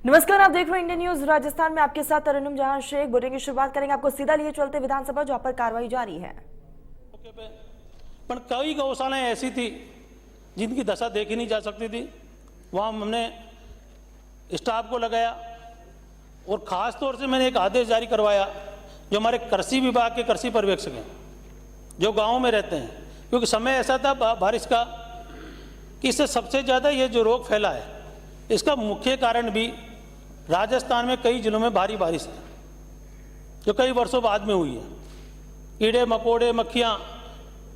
नमस्कार, आप देख रहे हैं इंडियन न्यूज राजस्थान में। आपके साथ तरन्नुम जहां शेख। बुलेटिन की शुरुआत करेंगे आपको सीधा लिए चलते विधानसभा, जहां पर कार्रवाई जारी है। पर कई गौशालाएं ऐसी थी जिनकी दशा देखी नहीं जा सकती थी। वहां हमने स्टाफ को लगाया और ख़ास तौर से मैंने एक आदेश जारी करवाया जो हमारे कृषि विभाग के कृषि पर्यवेक्षक हैं जो गाँव में रहते हैं, क्योंकि समय ऐसा था बारिश का कि इससे सबसे ज़्यादा ये जो रोग फैला है इसका मुख्य कारण भी राजस्थान में कई जिलों में भारी बारिश है जो कई वर्षों बाद में हुई है। कीड़े मकोड़े मक्खियाँ,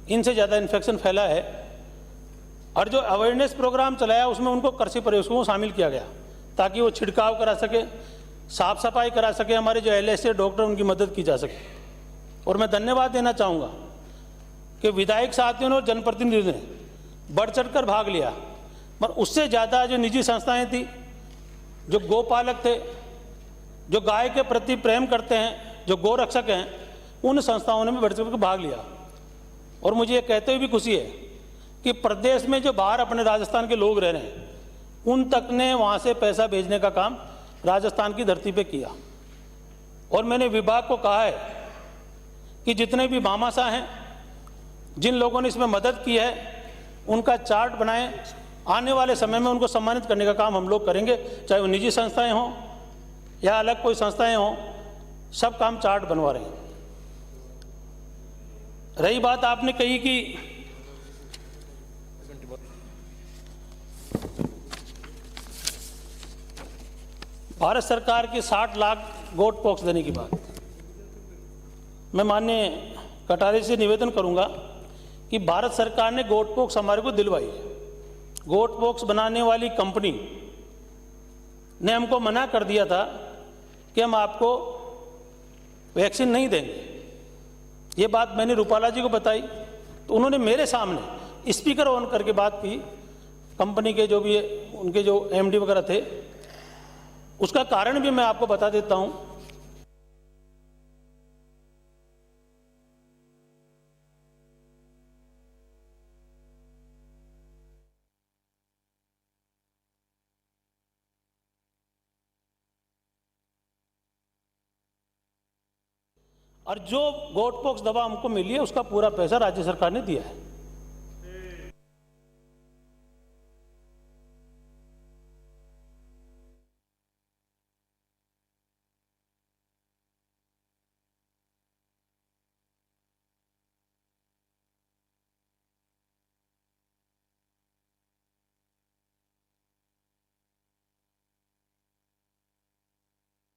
इनसे ज़्यादा इन्फेक्शन फैला है। और जो अवेयरनेस प्रोग्राम चलाया उसमें उनको कृषि पर्यवेक्षकों को शामिल किया गया ताकि वो छिड़काव करा सके, साफ सफाई करा सके, हमारे जो LSA डॉक्टर उनकी मदद की जा सके। और मैं धन्यवाद देना चाहूँगा कि विधायक साथियों ने और जनप्रतिनिधियों ने बढ़ चढ़ कर भाग लिया, पर उससे ज़्यादा जो निजी संस्थाएं थी, जो गोपालक थे, जो गाय के प्रति प्रेम करते हैं, जो गोरक्षक हैं, उन संस्थाओं ने भी बढ़ चढ़ कर भाग लिया। और मुझे ये कहते हुए भी खुशी है कि प्रदेश में जो बाहर अपने राजस्थान के लोग रह रहे हैं उन तक ने वहाँ से पैसा भेजने का काम राजस्थान की धरती पे किया। और मैंने विभाग को कहा है कि जितने भी भामाशाह हैं, जिन लोगों ने इसमें मदद की है, उनका चार्ट बनाएं। आने वाले समय में उनको सम्मानित करने का काम हम लोग करेंगे, चाहे वो निजी संस्थाएं हों या अलग कोई संस्थाएं हों, सब काम चार्ट बनवा रहे हैं। रही बात आपने कही कि भारत सरकार की 60 लाख गोट पॉक्स देने की बात, मैं माननीय कटारे से निवेदन करूंगा कि भारत सरकार ने गोट पॉक्स हमारे को दिलवाई है। गोट पॉक्स बनाने वाली कंपनी ने हमको मना कर दिया था कि हम आपको वैक्सीन नहीं देंगे। ये बात मैंने रूपाला जी को बताई तो उन्होंने मेरे सामने स्पीकर ऑन करके बात की। कंपनी के जो भी उनके जो MD वगैरह थे, उसका कारण भी मैं आपको बता देता हूं। और जो गोट पॉक्स दवा हमको मिली है उसका पूरा पैसा राज्य सरकार ने दिया है।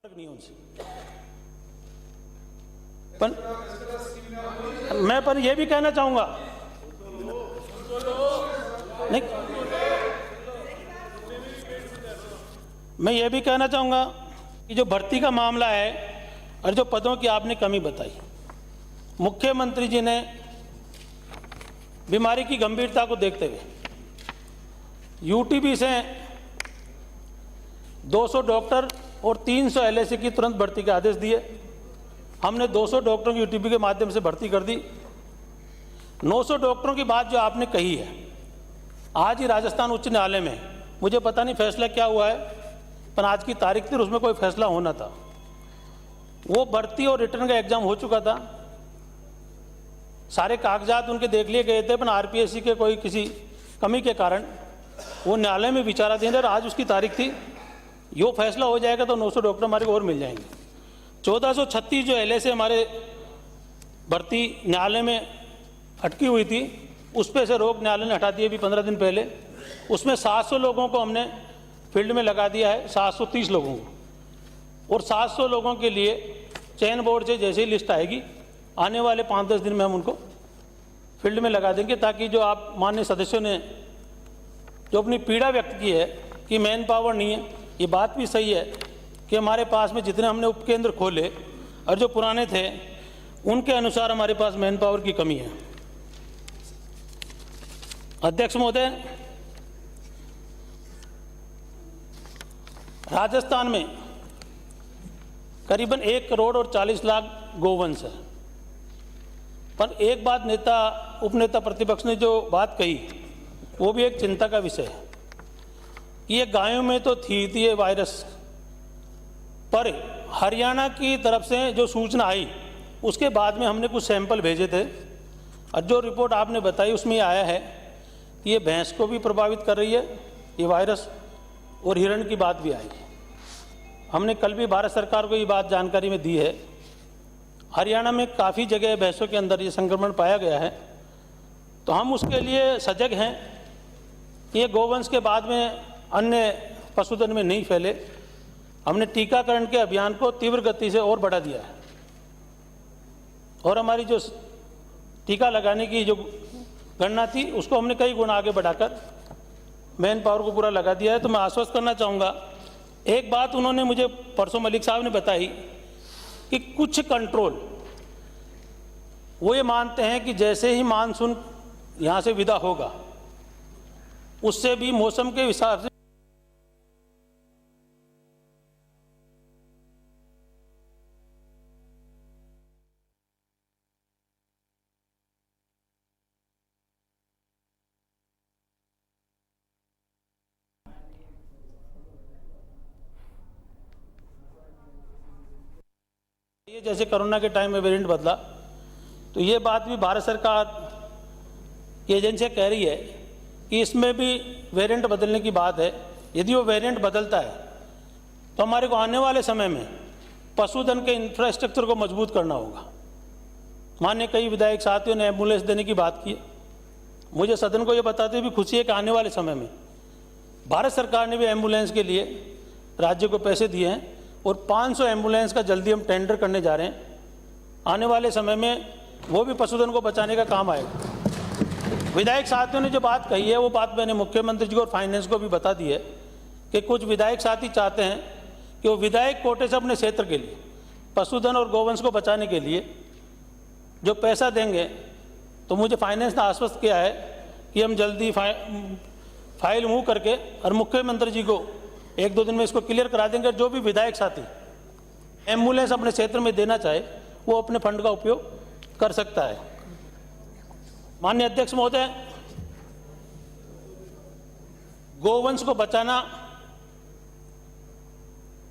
नहीं उनसे पर यह भी कहना चाहूंगा, नहीं, मैं ये भी कहना चाहूँगा कि जो भर्ती का मामला है और जो पदों की आपने कमी बताई, मुख्यमंत्री जी ने बीमारी की गंभीरता को देखते हुए UTB से 200 डॉक्टर और 300 LSA की तुरंत भर्ती के आदेश दिए। हमने 200 डॉक्टरों की UTB के माध्यम से भर्ती कर दी। 900 डॉक्टरों की बात जो आपने कही है, आज ही राजस्थान उच्च न्यायालय में, मुझे पता नहीं फैसला क्या हुआ है, पर आज की तारीख थी, उसमें कोई फैसला होना था। वो भर्ती और रिटर्न का एग्जाम हो चुका था, सारे कागजात उनके देख लिए गए थे, पर RPSC के कोई किसी कमी के कारण वो न्यायालय में विचाराधीन है। आज उसकी तारीख थी, यो फैसला हो जाएगा तो 900 डॉक्टर हमारे को और मिल जाएंगे। 1436 जो LSA हमारे भर्ती न्यायालय में अटकी हुई थी, उस पे से रोक न्यायालय ने हटा दिए अभी 15 दिन पहले। उसमें 700 लोगों को हमने फील्ड में लगा दिया है, 730 लोगों को। और 700 लोगों के लिए चयन बोर्ड से जैसे ही लिस्ट आएगी, आने वाले 5-10 दिन में हम उनको फील्ड में लगा देंगे, ताकि जो आप माननीय सदस्यों ने जो अपनी पीड़ा व्यक्त की है कि मैन पावर नहीं है, ये बात भी सही है कि हमारे पास में जितने हमने उपकेंद्र खोले और जो पुराने थे उनके अनुसार हमारे पास मैन पावर की कमी है। अध्यक्ष महोदय, राजस्थान में करीबन 1 करोड़ और 40 लाख गोवंश है, पर एक बात नेता उपनेता प्रतिपक्ष ने जो बात कही वो भी एक चिंता का विषय है कि ये गायों में तो थी ये वायरस, पर हरियाणा की तरफ से जो सूचना आई उसके बाद में हमने कुछ सैंपल भेजे थे और जो रिपोर्ट आपने बताई उसमें आया है कि ये भैंस को भी प्रभावित कर रही है ये वायरस, और हिरण की बात भी आई। हमने कल भी भारत सरकार को ये बात जानकारी में दी है। हरियाणा में काफ़ी जगह भैंसों के अंदर ये संक्रमण पाया गया है, तो हम उसके लिए सजग हैं कि ये गोवंश के बाद में अन्य पशुधन में नहीं फैले। हमने टीकाकरण के अभियान को तीव्र गति से और बढ़ा दिया है और हमारी जो टीका लगाने की जो गणना थी उसको हमने कई गुना आगे बढ़ाकर मैन पावर को पूरा लगा दिया है। तो मैं आश्वस्त करना चाहूँगा, एक बात उन्होंने मुझे परसों मलिक साहब ने बताई कि कुछ कंट्रोल वो ये मानते हैं कि जैसे ही मानसून यहाँ से विदा होगा उससे भी मौसम के हिसाब से ये जैसे कोरोना के टाइम में वेरिएंट बदला, तो ये बात भी भारत सरकार की एजेंसियाँ कह रही है कि इसमें भी वेरिएंट बदलने की बात है। यदि वो वेरिएंट बदलता है तो हमारे को आने वाले समय में पशुधन के इंफ्रास्ट्रक्चर को मजबूत करना होगा। माननीय कई विधायक साथियों ने एम्बुलेंस देने की बात की है। मुझे सदन को ये बताते हुए भी खुशी है कि आने वाले समय में भारत सरकार ने भी एम्बुलेंस के लिए राज्य को पैसे दिए हैं और 500 एम्बुलेंस का जल्दी हम टेंडर करने जा रहे हैं। आने वाले समय में वो भी पशुधन को बचाने का काम आएगा। विधायक साथियों ने जो बात कही है वो बात मैंने मुख्यमंत्री जी को और फाइनेंस को भी बता दी है कि कुछ विधायक साथी चाहते हैं कि वो विधायक कोटे से अपने क्षेत्र के लिए पशुधन और गोवंश को बचाने के लिए जो पैसा देंगे, तो मुझे फाइनेंस ने आश्वस्त किया है कि हम जल्दी फाइल मूव करके और मुख्यमंत्री जी को 1-2 दिन में इसको क्लियर करा देंगे। जो भी विधायक साथी एम्बुलेंस अपने क्षेत्र में देना चाहे वो अपने फंड का उपयोग कर सकता है। माननीय अध्यक्ष महोदय, गोवंश को बचाना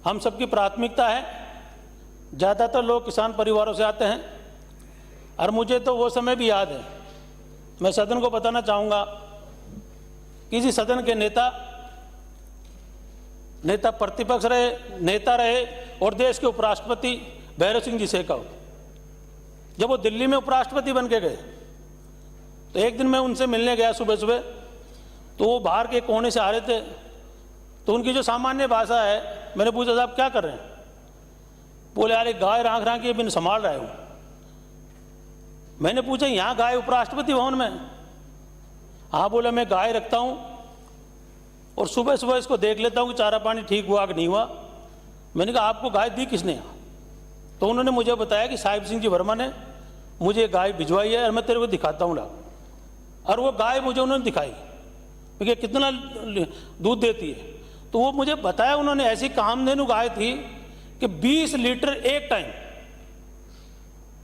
हम सबकी प्राथमिकता है। ज़्यादातर लोग किसान परिवारों से आते हैं और मुझे तो वो समय भी याद है। मैं सदन को बताना चाहूँगा, किसी सदन के नेता प्रतिपक्ष रहे, नेता रहे और देश के उपराष्ट्रपति भैरव सिंह जी शेखावत, जब वो दिल्ली में उपराष्ट्रपति बन के गए तो एक दिन मैं उनसे मिलने गया सुबह सुबह, तो वो बाहर के कोने से आ रहे थे। तो उनकी जो सामान्य भाषा है, मैंने पूछा साहब क्या कर रहे हैं? बोले यार एक गाय राख के बिन संभाल रहा हूँ। मैंने पूछा यहाँ गाय उपराष्ट्रपति भवन में? हाँ। बोला मैं गाय रखता हूँ और सुबह सुबह इसको देख लेता हूँ कि चारा पानी ठीक हुआ कि नहीं हुआ। मैंने कहा आपको गाय दी किसने? तो उन्होंने मुझे बताया कि साहिब सिंह जी वर्मा ने मुझे गाय भिजवाई है और मैं तेरे को दिखाता हूँ ला। और वो गाय मुझे उन्होंने दिखाई कि कितना दूध देती है। तो वो मुझे बताया उन्होंने, ऐसी कामधेनु गाय थी कि 20 लीटर एक टाइम।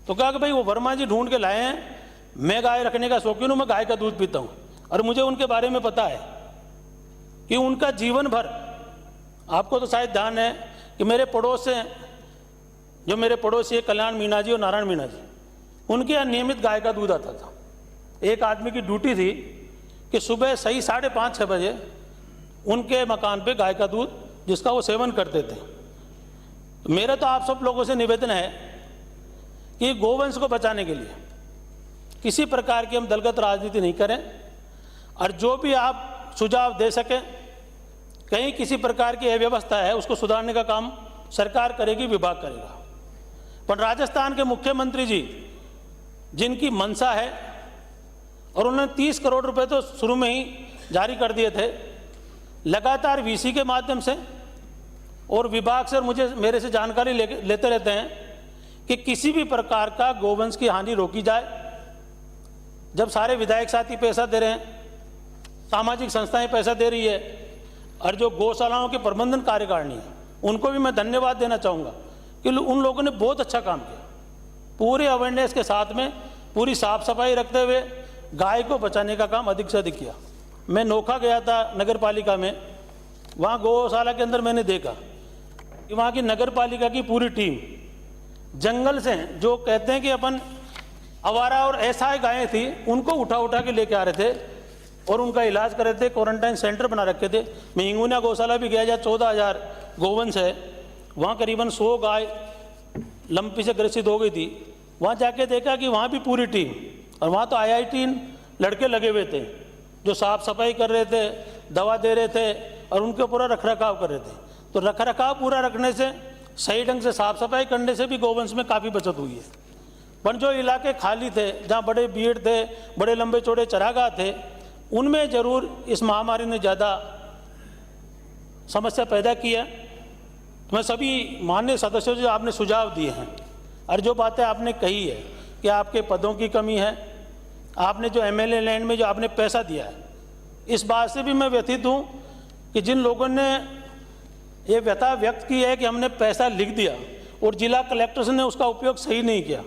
तो कहा कि भाई वो वर्मा जी ढूंढ के लाए हैं, मैं गाय रखने का शौकीन हूँ, मैं गाय का दूध पीता हूँ। और मुझे उनके बारे में पता है कि उनका जीवन भर, आपको तो शायद ध्यान है कि मेरे पड़ोस से जो मेरे पड़ोसी है कल्याण मीणा जी और नारायण मीणा जी, उनके यहाँ नियमित गाय का दूध आता था। एक आदमी की ड्यूटी थी कि सुबह सही 5:30-6 बजे उनके मकान पे गाय का दूध जिसका वो सेवन करते थे। तो मेरा तो आप सब लोगों से निवेदन है कि गोवंश को बचाने के लिए किसी प्रकार की हम दलगत राजनीति नहीं करें और जो भी आप सुझाव दे सकें, कहीं किसी प्रकार की अव्यवस्था है उसको सुधारने का काम सरकार करेगी, विभाग करेगा। पर राजस्थान के मुख्यमंत्री जी जिनकी मंशा है और उन्होंने 30 करोड़ रुपए तो शुरू में ही जारी कर दिए थे, लगातार वीसी के माध्यम से और विभाग से और मेरे से जानकारी लेते रहते हैं कि किसी भी प्रकार का गोवंश की हानि रोकी जाए। जब सारे विधायक साथी पैसा दे रहे हैं, सामाजिक संस्थाएं पैसा दे रही है और जो गौशालाओं के प्रबंधन कार्यकारिणी है उनको भी मैं धन्यवाद देना चाहूँगा कि उन लोगों ने बहुत अच्छा काम किया। पूरे अवेयरनेस के साथ में पूरी साफ सफाई रखते हुए गाय को बचाने का काम अधिक से अधिक किया। मैं नोखा गया था नगर पालिका में, वहाँ गौशाला के अंदर मैंने देखा कि वहाँ की नगर पालिका की पूरी टीम जंगल से, जो कहते हैं कि अपन आवारा और ऐसा गायें थी, उनको उठा उठा के लेके आ रहे थे और उनका इलाज कर रहे थे। क्वारंटाइन सेंटर बना रखे थे। मैं हिंगुना गौशाला भी गया, जहाँ 14,000 गोवंश है, वहाँ करीबन 100 गाय लंपी से ग्रसित हो गई थी। वहाँ जाके देखा कि वहाँ भी पूरी टीम, और वहाँ तो IIT लड़के लगे हुए थे जो साफ सफाई कर रहे थे, दवा दे रहे थे और उनके पूरा रखरखाव कर रहे थे। तो रखरखाव पूरा रखने से, सही ढंग से साफ सफाई करने से भी गोवंश में काफ़ी बचत हुई है। पर जो इलाके खाली थे, जहाँ बड़े भीड़ थे, बड़े लंबे चौड़े चरागाह थे, उनमें जरूर इस महामारी ने ज़्यादा समस्या पैदा की है। मैं सभी माननीय सदस्यों से आपने सुझाव दिए हैं और जो बातें आपने कही है कि आपके पदों की कमी है, आपने जो MLA लैंड में जो आपने पैसा दिया है, इस बात से भी मैं व्यथित हूँ कि जिन लोगों ने ये व्यथा व्यक्त की है कि हमने पैसा लिख दिया और जिला कलेक्टर्स ने उसका उपयोग सही नहीं किया।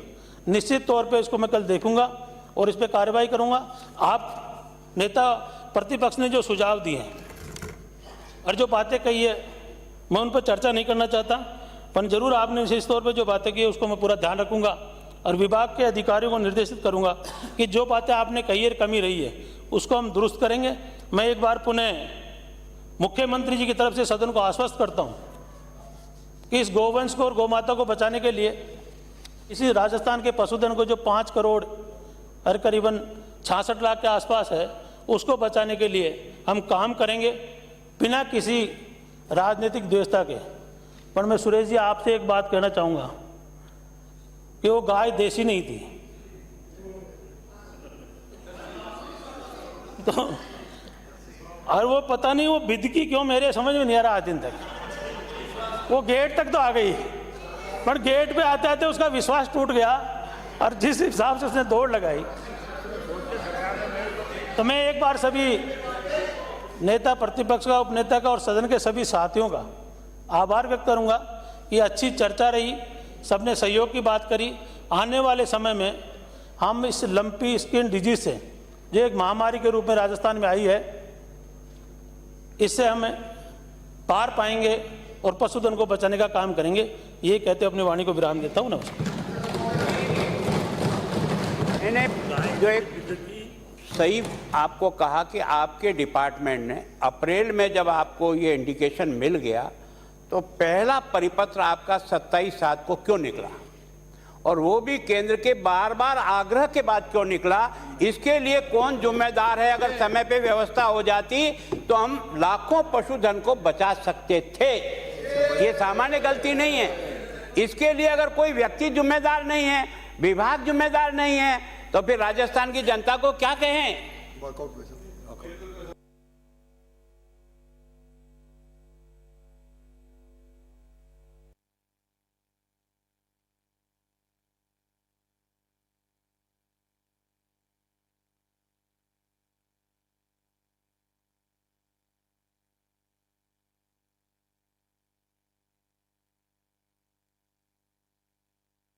निश्चित तौर पे इसको मैं कल देखूंगा और इस पर कार्रवाई करूंगा। आप नेता प्रतिपक्ष ने जो सुझाव दिए हैं और जो बातें कही है, मैं उन पर चर्चा नहीं करना चाहता, पर जरूर आपने विशेष तौर पर जो बातें की है उसको मैं पूरा ध्यान रखूंगा और विभाग के अधिकारियों को निर्देशित करूंगा कि जो बातें आपने कही है, कमी रही है, उसको हम दुरुस्त करेंगे। मैं एक बार पुनः मुख्यमंत्री जी की तरफ से सदन को आश्वस्त करता हूं कि इस गोवंश को और गौमाता को बचाने के लिए इसी राजस्थान के पशुधन को जो 5 करोड़ और करीबन 66 लाख के आसपास है, उसको बचाने के लिए हम काम करेंगे बिना किसी राजनीतिक द्वेषता के। पर मैं सुरेश जी आपसे एक बात कहना चाहूँगा कि वो गाय देसी नहीं थी। तो और वो पता नहीं वो बिदकी क्यों, मेरे समझ में नहीं आ रहा आज दिन तक। वो गेट तक तो आ गई, पर गेट पे आते आते उसका विश्वास टूट गया और जिस हिसाब से उसने दौड़ लगाई। तो मैं एक बार सभी नेता प्रतिपक्ष का, उपनेता का और सदन के सभी साथियों का आभार व्यक्त करूंगा कि अच्छी चर्चा रही, सबने सहयोग की बात करी। आने वाले समय में हम इस लंपी स्किन डिजीज से, जो एक महामारी के रूप में राजस्थान में आई है, इससे हमें पार पाएंगे और पशुधन को बचाने का काम करेंगे। ये कहते अपनी वाणी को विराम देता हूँ। नमस्कार। मैंने जो एक सही आपको कहा कि आपके डिपार्टमेंट ने अप्रैल में जब आपको ये इंडिकेशन मिल गया तो पहला परिपत्र आपका 27/7 को क्यों निकला, और वो भी केंद्र के बार बार आग्रह के बाद क्यों निकला, इसके लिए कौन जिम्मेदार है? अगर समय पे व्यवस्था हो जाती तो हम लाखों पशुधन को बचा सकते थे। ये सामान्य गलती नहीं है। इसके लिए अगर कोई व्यक्ति जिम्मेदार नहीं है, विभाग जिम्मेदार नहीं है, तो फिर राजस्थान की जनता को क्या कहें?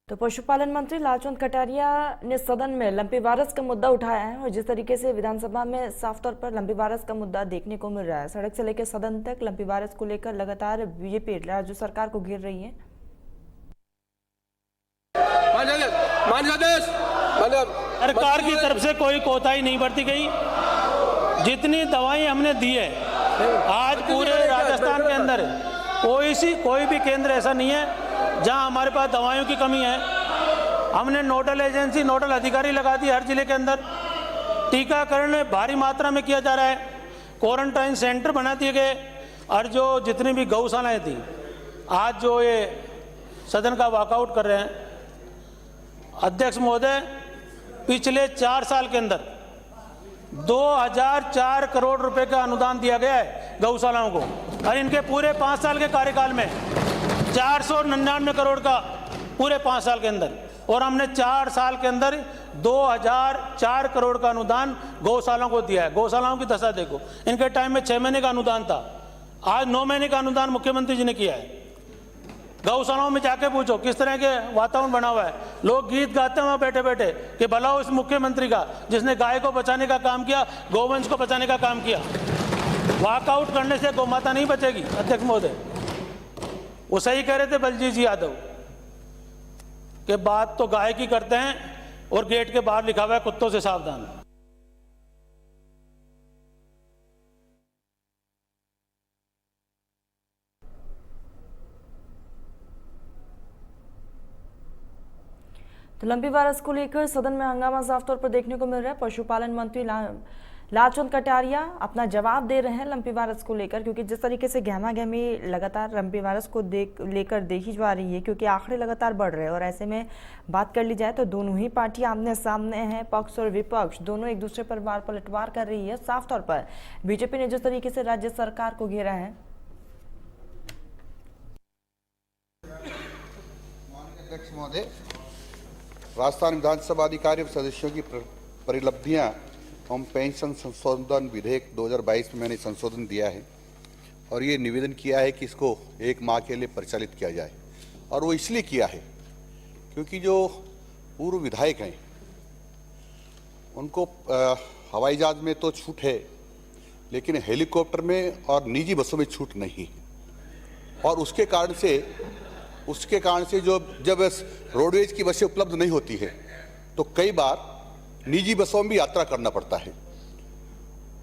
तो पशुपालन मंत्री लालचंद कटारिया ने सदन में लंपी वायरस का मुद्दा उठाया है और जिस तरीके से विधानसभा में साफ तौर पर लंपी वायरस का मुद्दा देखने को मिल रहा है, सड़क से लेकर सदन तक लंपी वायरस को लेकर लगातार बीजेपी राज्य सरकार को घेर रही है। सरकार की तरफ से कोई कोताही नहीं बरती गई। जितनी दवाएं हमने दी है, आज पूरे राजस्थान के अंदर कोई भी केंद्र ऐसा नहीं है जहां हमारे पास दवाइयों की कमी है। हमने नोडल एजेंसी, नोडल अधिकारी लगा दी हर जिले के अंदर। टीकाकरण में भारी मात्रा में किया जा रहा है। क्वारंटाइन सेंटर बना दिए गए और जो जितनी भी गौशालाएं थी, आज जो ये सदन का वॉकआउट कर रहे हैं, अध्यक्ष महोदय, पिछले 4 साल के अंदर 2004 करोड़ रुपए का अनुदान दिया गया है गौशालाओं को, और इनके पूरे 5 साल के कार्यकाल में 499 करोड़ का पूरे 5 साल के अंदर, और हमने 4 साल के अंदर 2004 करोड़ का अनुदान गौशालाओं को दिया है। गौशालाओं की दशा देखो, इनके टाइम में 6 महीने का अनुदान था, आज 9 महीने का अनुदान मुख्यमंत्री जी ने किया है। गौशालाओं में जाके पूछो किस तरह के वातावरण बना हुआ है। लोग गीत गाते हैं वहां बैठे बैठे कि भला उस मुख्यमंत्री का जिसने गाय को बचाने का काम किया, गौवंश को बचाने का काम किया। वॉकआउट करने से गौमाता नहीं बचेगी। अध्यक्ष महोदय, वो सही कह रहे थे बलजीत जी यादव कि बात तो गाय की करते हैं और गेट के बाहर लिखा हुआ है कुत्तों से सावधान। तो लंबी वारस को लेकर सदन में हंगामा साफ तौर पर देखने को मिल रहा है। पशुपालन मंत्री लालचंद कटारिया अपना जवाब दे रहे हैं लंबी वारस को लेकर, क्योंकि जिस तरीके से गहमा गहमी लगातार लंबी वारस को लेकर देखी जा रही है, क्योंकि आंकड़े लगातार बढ़ रहे हैं और ऐसे में बात कर ली जाए तो दोनों ही पार्टियां आमने सामने हैं। पक्ष और विपक्ष दोनों एक दूसरे पर वार पलटवार कर रही है। साफ तौर पर बीजेपी ने जिस तरीके से राज्य सरकार को घेरा है। अध्यक्ष महोदय, राजस्थान विधानसभा अधिकारी और सदस्यों की परिलब्धियां एवं पेंशन संशोधन विधेयक 2022 में मैंने संशोधन दिया है और ये निवेदन किया है कि इसको 1 माह के लिए परिचालित किया जाए। और वो इसलिए किया है क्योंकि जो पूर्व विधायक हैं उनको हवाई जहाज में तो छूट है, लेकिन हेलीकॉप्टर में और निजी बसों में छूट नहीं। और उसके कारण से जब रोडवेज की बसें उपलब्ध नहीं होती है तो कई बार निजी बसों में भी यात्रा करना पड़ता है।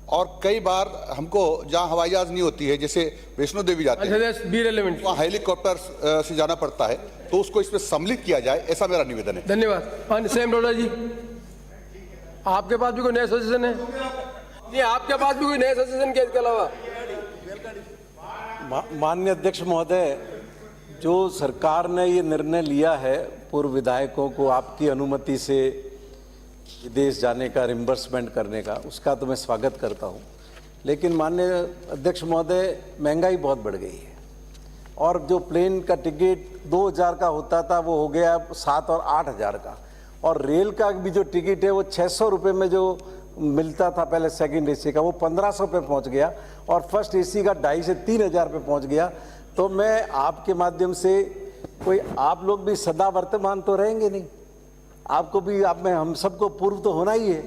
और कई बार हमको जहां हवाई जहाज नहीं होती है, जैसे वैष्णो देवी जाते हैं, वहाँ हेलीकॉप्टर से जाना पड़ता है, तो उसको इसमें सम्मिलित किया जाए, ऐसा मेरा निवेदन है। धन्यवाद। सेम रोड़ा जी, आपके पास भी कोई नया सजेशन है? नहीं, आपके पास भी कोई नया सजेशन क्या इसके अलावा? माननीय अध्यक्ष महोदय, जो सरकार ने ये निर्णय लिया है पूर्व विधायकों को आपकी अनुमति से विदेश जाने का, रिम्बर्समेंट करने का, उसका तो मैं स्वागत करता हूँ। लेकिन माननीय अध्यक्ष महोदय, महंगाई बहुत बढ़ गई है और जो प्लेन का टिकट 2000 का होता था वो हो गया 7 और 8000 का, और रेल का भी जो टिकट है वो 600 रुपये में जो मिलता था पहले सेकंड एसी का, वो 1500 पे पहुँच गया और फर्स्ट एसी का 2500 से 3000 पे पहुँच गया। तो मैं आपके माध्यम से, कोई आप लोग भी सदा वर्तमान तो रहेंगे नहीं, आपको भी, आप में हम सबको पूर्व तो होना ही है,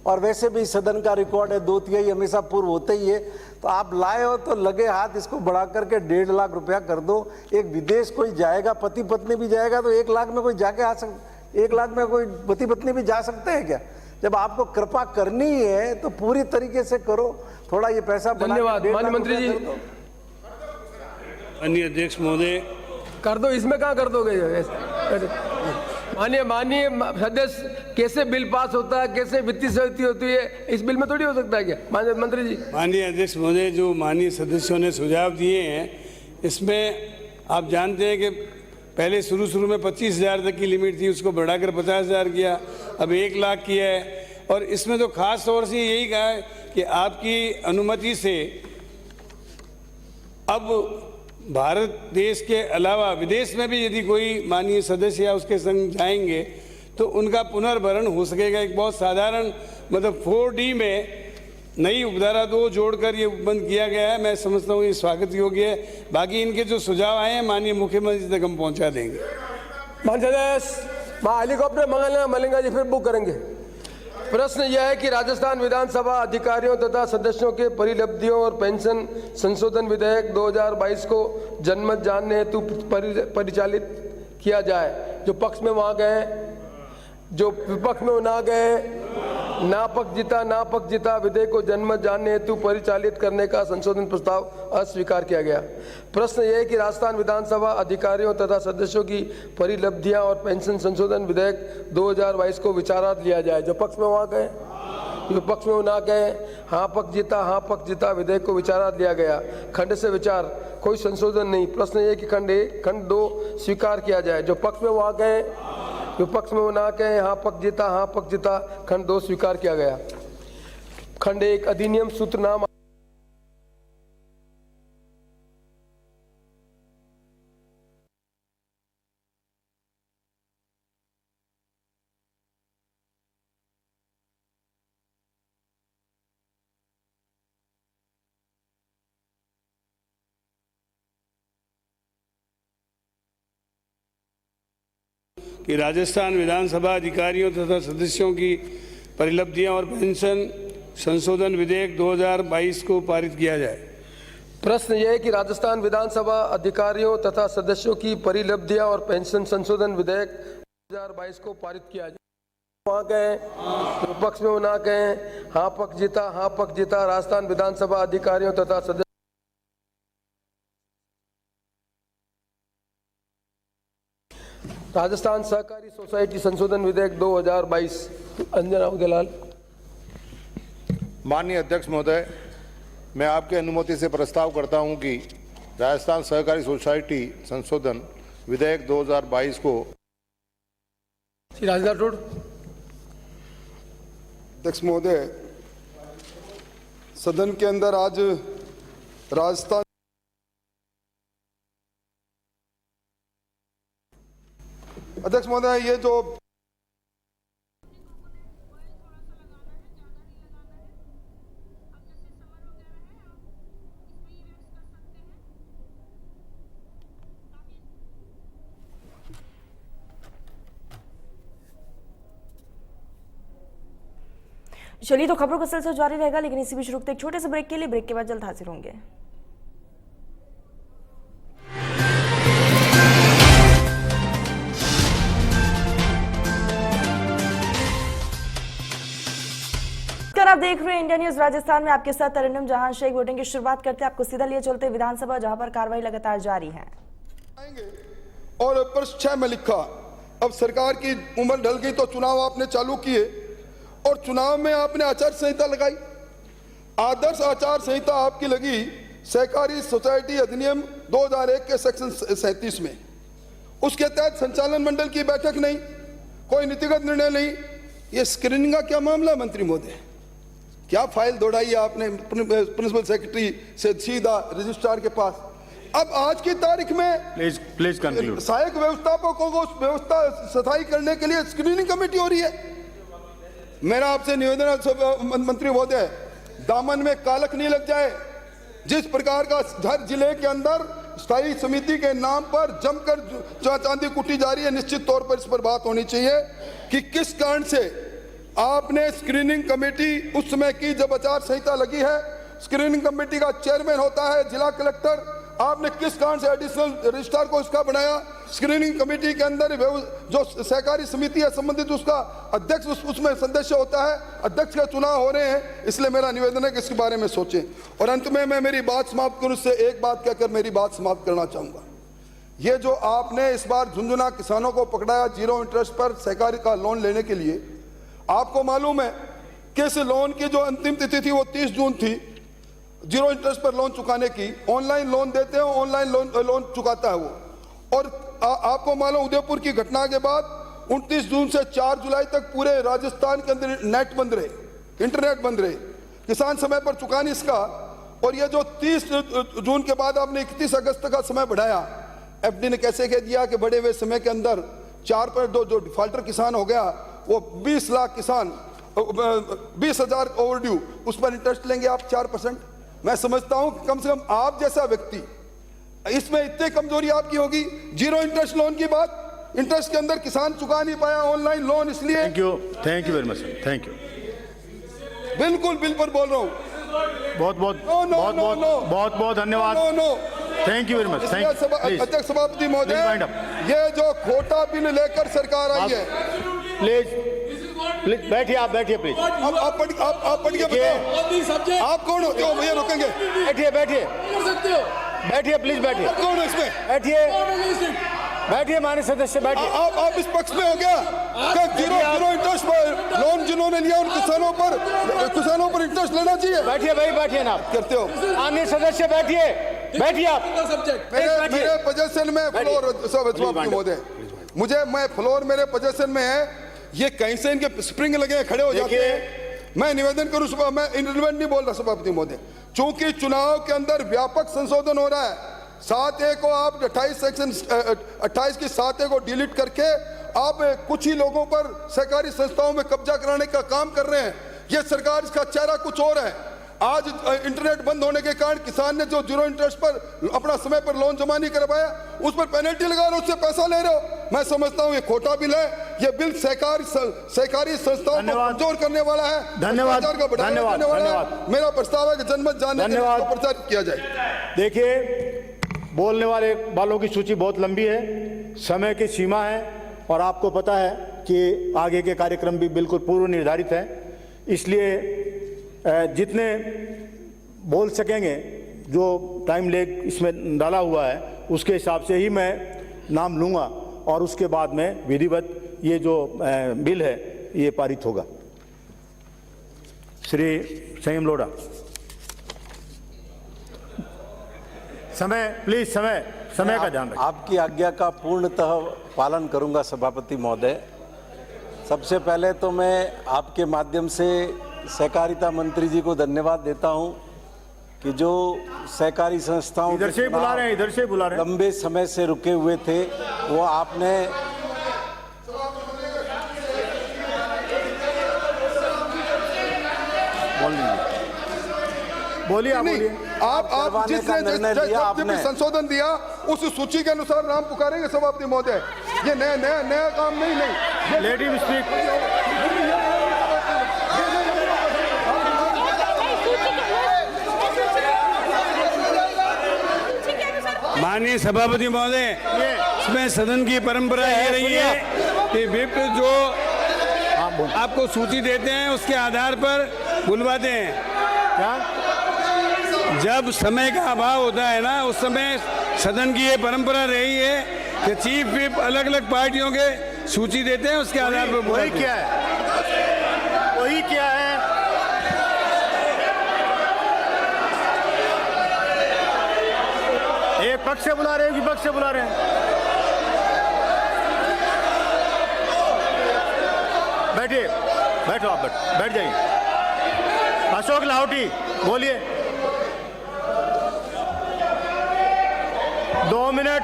और वैसे भी सदन का रिकॉर्ड है 2/3 हमेशा पूर्व होते ही है। तो आप लाए हो तो लगे हाथ इसको बढ़ा करके 1.5 लाख रुपया कर दो। एक विदेश कोई जाएगा, पति पत्नी भी जाएगा, तो 1 लाख में कोई जाके आ सकता, 1 लाख में कोई पति पत्नी भी जा सकते हैं क्या? जब आपको कृपा करनी है तो पूरी तरीके से करो, थोड़ा ये पैसा। धन्यवाद। माननीय मंत्री जी। माननीय अध्यक्ष महोदय, कर दो, इसमें कहाँ कर दोगे? माननीय सदस्य, कैसे बिल पास होता है, कैसे वित्तीय समिति होती है, इस बिल में थोड़ी हो सकता है क्या? माननीय मंत्री जी। माननीय अध्यक्ष महोदय, जो माननीय सदस्यों ने सुझाव दिए हैं, इसमें आप जानते हैं कि पहले शुरू में 25,000 तक की लिमिट थी, उसको बढ़ाकर 50,000 किया, अब 1 लाख किया है। और इसमें तो खास तौर से यही कहा है कि आपकी अनुमति से अब भारत देश के अलावा विदेश में भी यदि कोई माननीय सदस्य या उसके संग जाएंगे तो उनका पुनर्भरण हो सकेगा। एक बहुत साधारण, मतलब 4D में नई उपधारा 2 जोड़कर ये बंद किया गया है। मैं समझता हूँ ये स्वागत योग्य है। बाकी इनके जो सुझाव आए हैं माननीय मुख्यमंत्री तक हम पहुँचा देंगे। हेलीकॉप्टर मंगेगा जी, फिर बुक करेंगे। प्रश्न यह है कि राजस्थान विधानसभा अधिकारियों तथा सदस्यों के परिलब्धियों और पेंशन संशोधन विधेयक 2022 को जनमत जानने हेतु परिचालित किया जाए। जो पक्ष में वहां गए, जो विपक्ष में ना गए, ना पक्ष जीता विधेयक को जनमत जानने हेतु परिचालित करने का संशोधन प्रस्ताव अस्वीकार किया गया। प्रश्न यह है कि राजस्थान विधानसभा अधिकारियों तथा सदस्यों की परिलब्धियां और पेंशन संशोधन विधेयक 2022 को विचारार्थ लिया जाए। जो पक्ष में वहां गए, विपक्ष में ना गए, हाँ पक्ष जीता विधेयक को विचारार्थ लिया गया। खंड से विचार, कोई संशोधन नहीं। प्रश्न यह कि खंड 1 खंड 2 स्वीकार किया जाए। जो पक्ष में वहां गए, विपक्ष में वो ना कहे, हाँ पक्ष जीता खंड 2 स्वीकार किया गया। खंड 1 अधिनियम सूत्र नाम कि राजस्थान विधानसभा अधिकारियों तथा सदस्यों की परिलब्धियां और पेंशन संशोधन विधेयक 2022 को पारित किया जाए। प्रश्न यह है कि राजस्थान विधानसभा अधिकारियों तथा सदस्यों की परिलब्धियां और पेंशन संशोधन विधेयक 2022 को पारित किया जाए। वहाँ कहें, विपक्ष में वो ना कहें, हाँ पक्ष जीता राजस्थान विधानसभा अधिकारियों तथा सदस्य राजस्थान सहकारी सोसाइटी संशोधन विधेयक 2022। अंजना उदयलाल। माननीय अध्यक्ष महोदय, मैं आपके अनुमति से प्रस्ताव करता हूं कि राजस्थान सहकारी सोसाइटी संशोधन विधेयक 2022 को श्री राजनाथ राठौड़। अध्यक्ष महोदय, सदन के अंदर आज राजस्थान अध्यक्ष महोदय ये जो चलिए तो खबरों का सिलसिला जारी रहेगा, लेकिन इसी बीच रुकते एक छोटे से ब्रेक के लिए। ब्रेक के बाद जल्द हाजिर होंगे। आप देख रहे हैं इंडिया न्यूज राजस्थान में, आपके साथ तरन्नुम जहां शेख। वोटिंग की शुरुआत करते हैं आपको सीधा लिए चलते विधानसभा, जहां पर कार्रवाई लगातार जारी है। और प्रश्न 6 में लिखा, अब सरकार की उम्र ढल गई तो चुनाव आपने चालू किए और चुनाव में आपने आचार संहिता लगाई। आदर्श आचार संहिता आपकी लगी सहकारी सोसाइटी अधिनियम 2001 के सेक्शन 37 में। उसके तहत संचालन मंडल की बैठक नहीं, कोई नीतिगत निर्णय नहीं। ये स्क्रीनिंग का क्या मामला मंत्री महोदय? क्या फाइल दौड़ाई आपने प्रिंसिपल सेक्रेटरी से सीधा रजिस्ट्रार के पास? अब आज की तारीख में प्लीज कंक्लूड। सहायक व्यवस्थापकों को व्यवस्था स्थायी करने के लिए स्क्रीनिंग कमेटी हो रही है। मेरा आपसे निवेदन है मंत्री महोदय, दामन में कालक नहीं लग जाए। जिस प्रकार का हर जिले के अंदर स्थायी समिति के नाम पर जमकर चांदी कुटी जा रही है, निश्चित तौर पर इस पर बात होनी चाहिए कि किस कारण से आपने स्क्रीनिंग कमेटी उस समय की जब आचार संहिता लगी है। स्क्रीनिंग कमेटी का चेयरमैन होता है जिला कलेक्टर, आपने किस कारण से एडिशनल रजिस्ट्रार को इसका बनाया? स्क्रीनिंग कमेटी के अंदर जो सहकारी समिति है संबंधित उसका अध्यक्ष उसमें सदस्य होता है। अध्यक्ष का चुनाव हो रहे हैं, इसलिए मेरा निवेदन है कि इसके बारे में सोचें। और अंत में मैं मेरी बात समाप्त करूं, उससे एक बात कहकर मेरी बात समाप्त करना चाहूंगा। ये जो आपने इस बार झुंझुना किसानों को पकड़ाया 0 इंटरेस्ट पर सहकारी का लोन लेने के लिए, आपको मालूम है कि इस लोन की जो अंतिम तिथि थी वो 30 जून थी 0 इंटरेस्ट पर लोन चुकाने की। ऑनलाइन लोन देते हैं, ऑनलाइन लोन चुकाता है वो। और आपको मालूम उदयपुर की घटना के बाद 29 जून से 4 जुलाई तक पूरे राजस्थान के अंदर नेट बंद रहे, इंटरनेट बंद रहे, किसान समय पर चुका नहीं इसका। और ये जो 30 जून के बाद आपने 31 अगस्त का समय बढ़ाया, एफडी ने कैसे कह दिया कि बढ़े हुए समय के अंदर 4.2 जो डिफॉल्टर किसान हो गया वो 20 लाख किसान 20,000 ओवरड्यू, उस पर इंटरेस्ट लेंगे आप 4%। मैं समझता हूं कि कम से कम आप जैसा व्यक्ति, इसमें इतनी कमजोरी आपकी होगी। 0 इंटरेस्ट लोन की बात, इंटरेस्ट के अंदर किसान चुका नहीं पाया ऑनलाइन लोन, इसलिए thank you very much, thank you. बिल्कुल बिल पर बोल रहा हूं। बहुत बहुत धन्यवाद। Thank you very much. अध्यक्ष सभापति महोदय, ये जो खोटा बिल लेकर सरकार आई है, प्लीज बैठिए, आप बैठिए प्लीज। आप पढ़ के बताओ, आप कौन होते हो? भैया रुकेंगे, बैठिए प्लीज, बैठिए। आप कौन हो इसमें? बैठिए माननीय सदस्य, बैठिए। आप इस पक्ष में हो गया कि 0 इंटरेस्ट पर लोन जिन्होंने लिया उन किसानों पर इंटरेस्ट लेना चाहिए। बैठिए भाई, बैठिए ना, आप करते हो। माननीय सदस्य बैठिए आप। मेरे पोजीशन में फ्लोर महोदय, मैं फ्लोर मेरे पोजीशन में है। ये कहीं से इनके स्प्रिंग लगे खड़े हो जाते हैं। मैं निवेदन करूं, मैं इंटरवेंट नहीं बोल रहा सभापति महोदय, चूंकि चुनाव के अंदर व्यापक संशोधन हो रहा है। 7A को आप 28 सेक्शन 28 की 7A को डिलीट करके आप कुछ ही लोगों पर सहकारी संस्थाओं में कब्जा कराने का काम कर रहे हैं। ये सरकार, इसका चेहरा कुछ और है। आज इंटरनेट बंद होने के कारण किसान ने जो 0 इंटरेस्ट पर अपना समय पर लोन जमा नहीं कर पाया, उस पर पेनल्टी लगा रहे हो, उससे पैसा ले रहे हो। मैं समझता हूं ये खोटा बिल है। ये बिल सहकारी संस्थाओं को कमजोर करने वाला है, धन्यवाद, भ्रष्टाचार को बढ़ावा देने वाला है। मेरा प्रस्ताव है कि जनमत जानने के लिए इसको प्रचारित किया जाए। देखिए, बोलने वालों की सूची बहुत लंबी है, समय की सीमा है और आपको पता है कि आगे के कार्यक्रम भी बिल्कुल पूर्व निर्धारित है, इसलिए जितने बोल सकेंगे, जो टाइम लेग इसमें डाला हुआ है उसके हिसाब से ही मैं नाम लूँगा और उसके बाद में विधिवत ये जो बिल है ये पारित होगा। श्री संयम लोढ़ा, समय प्लीज, समय का ध्यान रखें। आपकी आज्ञा का पूर्णतः पालन करूंगा सभापति महोदय। सबसे पहले तो मैं आपके माध्यम से सहकारिता मंत्री जी को धन्यवाद देता हूं कि जो सहकारी संस्थाओं इधर से बुला रहे हैं लंबे समय से रुके हुए थे वो आपने बोलिए आप जिसने संशोधन दिया उस सूची के अनुसार नाम पुकारेंगे सभापति महोदय। ये नया काम नहीं। Let him speak. माननीय सभापति महोदय, इसमें सदन की परंपरा ये रही है कि विप जो आपको सूची देते हैं उसके आधार पर बुलवाते हैं। क्या जब समय का अभाव होता है ना, उस समय सदन की ये परंपरा रही है कि चीफ विप अलग अलग पार्टियों के सूची देते हैं, उसके आधार पर वही क्या है एक पक्ष से बुला रहे हैं, विपक्ष से बुला रहे हैं। बैठो आप, बैठ जाइए। अशोक लाहौटी बोलिए। 2 मिनट,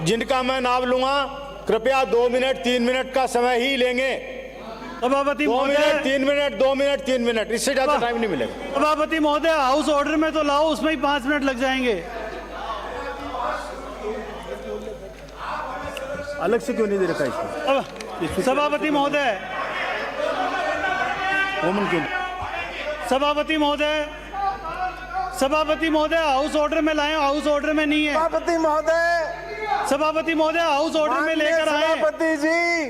जिनका मैं नाम लूंगा कृपया 2 मिनट 3 मिनट का समय ही लेंगे। सभापति 2 मिनट 3 मिनट, इससे ज्यादा टाइम नहीं मिलेगा। सभापति महोदय, हाउस ऑर्डर में तो लाओ, उसमें ही 5 मिनट लग जाएंगे। अलग से क्यों नहीं दे रखा इसको? सभापति महोदय, सभापति महोदय हाउस ऑर्डर में लाए, हाउस ऑर्डर में नहीं है। सभापति महोदय हाउस ऑर्डर में लेकर आए। सभापति जी,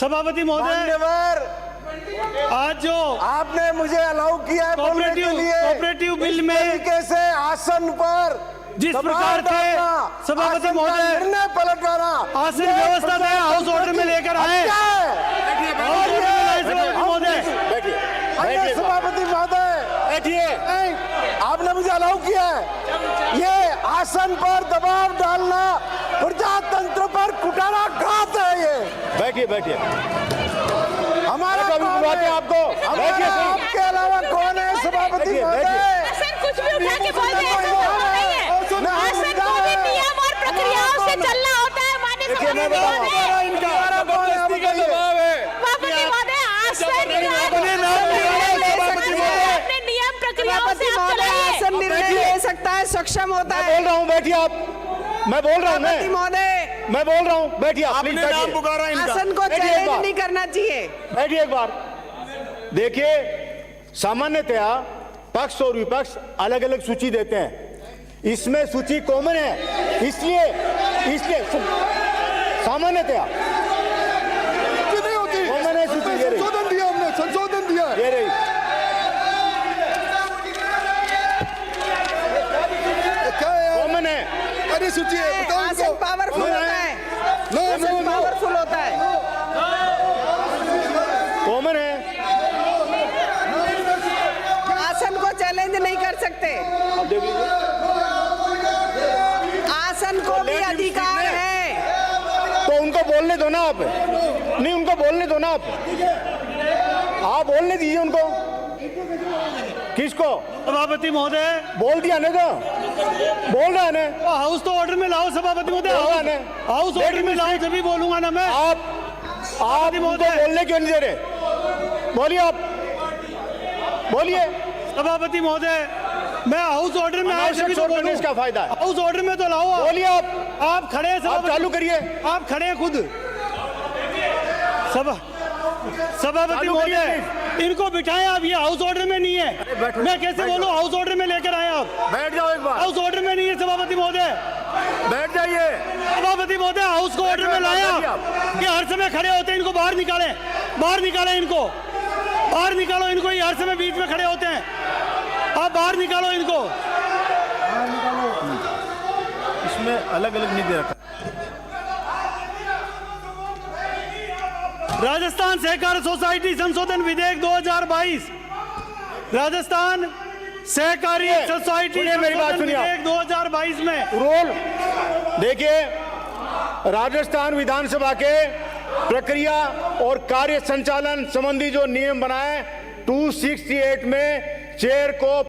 सभापति महोदय, आज जो आपने मुझे अलाउ किया है बोलने के लिए, कोऑपरेटिव बिल में तरीके से आसन पर जिस प्रकार से सभापति महोदय निर्णय पलटवाना, आसन व्यवस्था में हाउस ऑर्डर में लेकर आए। सभापति महोदय बैठिए, आपने मुझे अलाउ किया है। ये आसन पर दबाव डालना प्रजातंत्र पर कुठाराघात है। ये बैठिए हमारा बुलवाते हैं आपको। बैठिए, आपके अलावा कौन है सभापति महोदय? कुछ भी उठा के बोल दे, आसन को भी नियम और प्रक्रियाओं से चलना होता है। माननीय सभापति अपने नियम प्रक्रियाओं से आप चलाइए। आसन निर्णय ले सकता है, सक्षम होता है। बोल रहा हूँ, बैठिए आप। मैं बोल रहा हूँ, मैं बोल रहा हूँ, बैठिए आप। आपने नाम पुकारा इनका। आसन को चैलेंज नहीं करना चाहिए। बैठिए एक बार। देखिए, सामान्यतया पक्ष और विपक्ष अलग अलग सूची देते हैं, इसमें सूची कॉमन है, इसलिए सामान्यतया कॉमन है सूची। संशोधन दिया ये रही। कॉमन है, अरे सूची है, बताओ आसन पावरफुल होता है, आसन पावरफुल होता है, कॉमन है। आसन को चैलेंज नहीं कर सकते। आसन को भी अधिकार है। तो उनको बोलने दो ना आप। नहीं, उनको बोलने दो ना आप बोलने दीजिए उनको। किसको? सभापति महोदय, बोल दिया ना, तो बोल रहा है ना। हाउस तो ऑर्डर में लाओ सभापति महोदय, हाउस ऑर्डर में लाओ, जब भी बोलूंगा ना मैं। आप उनको बोलने क्यों नहीं दे रहे? बोलिए आप, बोलिए। सभापति महोदय, मैं हाउस ऑर्डर में आया अनावश्यक शोर करने से क्या फायदा है? हाउस ऑर्डर में तो लाओ आप। बोलिए आप खड़े हैं, आप चालू करिए। आप खड़े हैं खुद। सभापति महोदय, इनको बिठाएं आप, ये हाउस ऑर्डर में नहीं है। मैं कैसे बोलूं हाउस ऑर्डर में लेकर आए आप? बैठ जाओ एक बार। हाउस ऑर्डर में नहीं है सभापति महोदय। बैठ जाइए। सभापति महोदय, हाउस को ऑर्डर में लाया। ये हर समय खड़े होते हैं, इनको बाहर निकालें, बाहर निकालें इनको, बाहर निकालो इनको। ये हर समय बीच में खड़े होते हैं, आप बाहर निकालो इनको। इसमें अलग अलग नहीं दे रखा। राजस्थान सहकार सोसाइटी संशोधन विधेयक 2022, राजस्थान सहकारी सोसाइटी मेरी बात सुनिए। विधेयक 2022 में रोल देखिए, राजस्थान विधानसभा के प्रक्रिया और कार्य संचालन संबंधी जो नियम बनाए 268 में चेयर को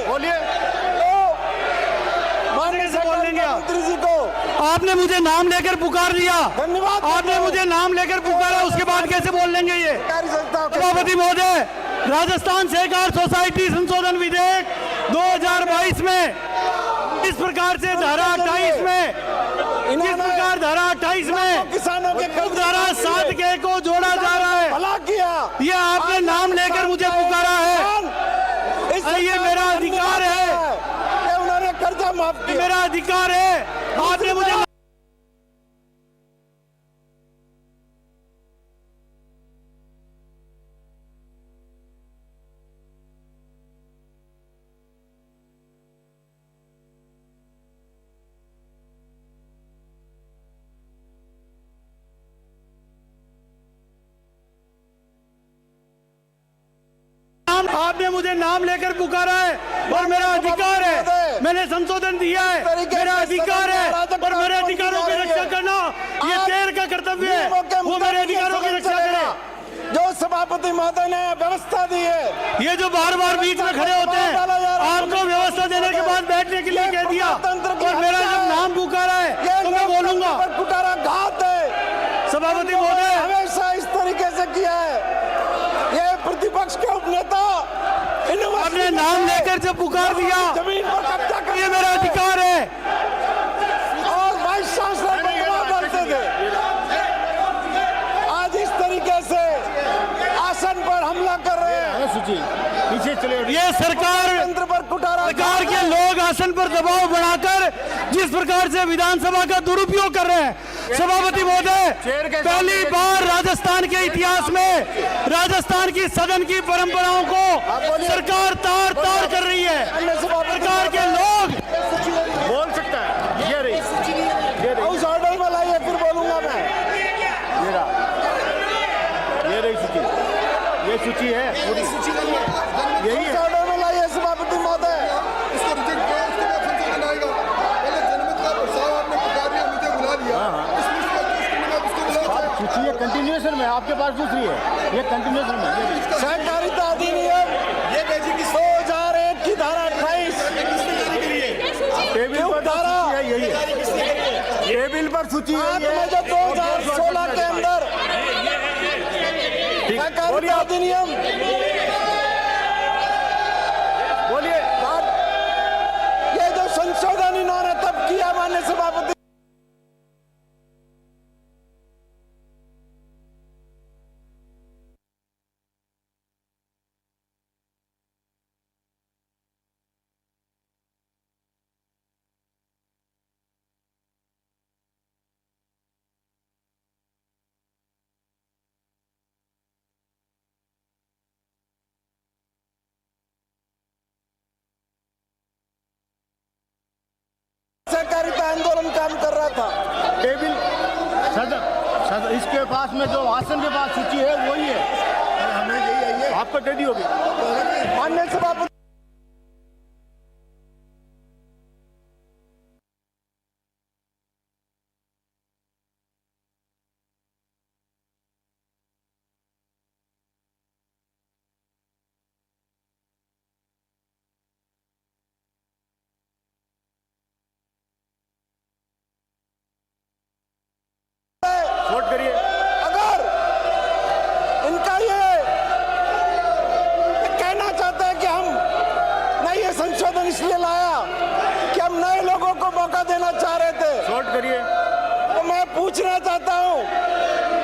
बोलिए। आपने मुझे नाम लेकर पुकार दिया, धन्यवाद। आपने मुझे नाम लेकर पुकारा, उसके बाद कैसे बोल लेंगे ये? सभापति महोदय, राजस्थान सहकार सोसाइटी संशोधन विधेयक 2022 में इस प्रकार से धारा 28 में, इस प्रकार धारा 28 में किसानों के धारा 7 के को जोड़ा जा रहा है। भला किया। ये आपने नाम लेकर मुझे पुकारा है। ये मेरा अधिकार है, उन्होंने कर्जा माफ किया। मेरा अधिकार है। आपने मुझे आपने मुझे नाम लेकर पुकारा है और मेरा अधिकार है, मैंने संशोधन दिया है, मेरा अधिकार है और मेरे अधिकारों की रक्षा करना ये चेयर का कर्तव्य है, वो मेरे अधिकारों की रक्षा करे। जो सभापति महोदय ने व्यवस्था दी है, ये जो बार बार बीच में खड़े होते हैं, आपको व्यवस्था देने के बाद बैठने के लिए कह दिया और मेरा जब नाम पुकारा है तो मैं बोलूंगा। पुकारा घात है। सभापति महोदय, हमेशा इस तरीके से किया है। ये प्रतिपक्ष के उपनेता आपने नाम लेकर जब पुकार दिया, जमीन पर कब्जा कर, ये मेरा अधिकार है। और वाइस चांसलर बनते थे, आज इस तरीके से आसन पर हमला कर रहे हैं। पीछे चले। ये सरकार के लोग आसन पर दबाव बनाकर जिस प्रकार से विधानसभा का दुरुपयोग कर रहे हैं। सभापति महोदय, पहली बार राजस्थान के इतिहास में राजस्थान की सदन की परंपराओं को सरकार तार तार कर रही है। सरकार के लोग बोल सकता है। ये रही हाउस ऑर्डर में लाइए, फिर बोलूंगा मैं। ये रही सूची, ये सूची है पूरी, यही है। ऑर्डर में लाइए सभापति महोदय। इसको रिजेक्ट किया, उसके बाद संशोधन आएगा। पहले जनमत का प्रस्ताव आपने पुकार लिया, मुझे बुला लिया। इस लिस्ट का उसको बुलाओ। सूची ये कंटिन्यूएशन में, आपके पास दूसरी है, ये कंटिन्यूएशन में। सहकारिता अधिनियम 2001 की धारा 28 टेबल पर धारा यही है, टेबल पर सूची यही है। 2016 के अंदर सहकारिता अधिनियम, बोलिए। ये जो संशोधन इन्होंने तब किया माननीय सभापति, सहकारी गया था। टेबल सदन इसके पास में जो आसन के पास सूची है वही है, हमें यही है, आपको दे दी होगी। माननीय सभापति नोट करिए। अगर इनका ये कहना चाहता है कि हम नहीं, ये संशोधन इसलिए लाया कि हम नए लोगों को मौका देना चाह रहे थे, नोट करिए। तो मैं पूछना चाहता हूँ,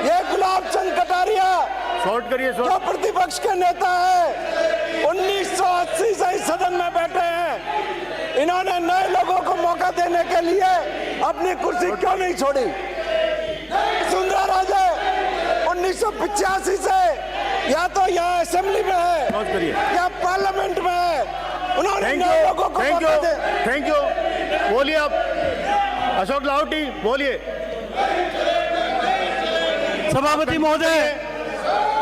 ये गुलाब चंद कटारिया शॉर्ट करिए। जो प्रतिपक्ष के नेता है, 1980 से इस सदन में बैठे हैं, इन्होंने नए लोगों को मौका देने के लिए अपनी कुर्सी क्यों नहीं छोड़ी? सुंदरा राजे 1985 से या तो यहाँ असेंबली में है या पार्लियामेंट में है, उन्होंने नए लोगों को मौका दे। Thank you. बोलिए आप, अशोक लाहौटी बोलिए। सभापति महोदय,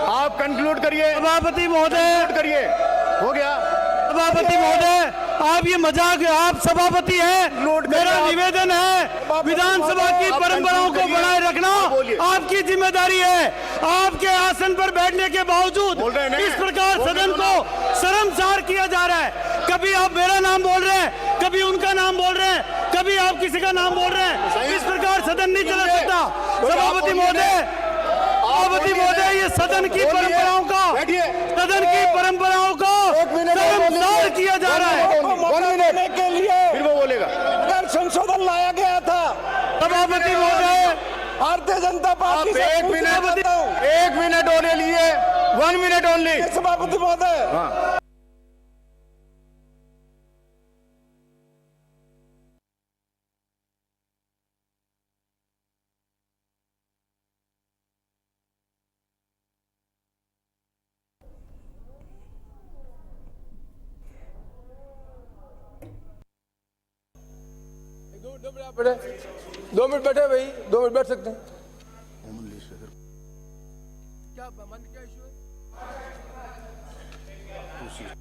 आप कंक्लूड करिए। सभापति महोदय, करिए, हो गया। सभापति महोदय, आप ये मजाक, आप सभापति हैं, मेरा निवेदन है विधानसभा की परंपराओं को बनाए रखना आपकी जिम्मेदारी है। आपके आसन पर बैठने के बावजूद इस प्रकार सदन को शर्मसार किया जा रहा है। कभी आप मेरा नाम बोल रहे हैं, कभी उनका नाम बोल रहे हैं, कभी आप किसी का नाम बोल रहे हैं। इस प्रकार सदन नहीं चल सकता। सभापति महोदय, ये सदन की परंपराओं का शर्मसार किया जा रहा है। मौका देने के लिए फिर वो बोलेगा। अगर संशोधन लाया गया था, सभापति महोदय, भारतीय जनता पार्टी से एक मिनट होने लिए, 1 मिनट ओनली। सभापति महोदय, दो मिनट बैठे भाई, 2 मिनट बैठ सकते हैं। क्या इशू है?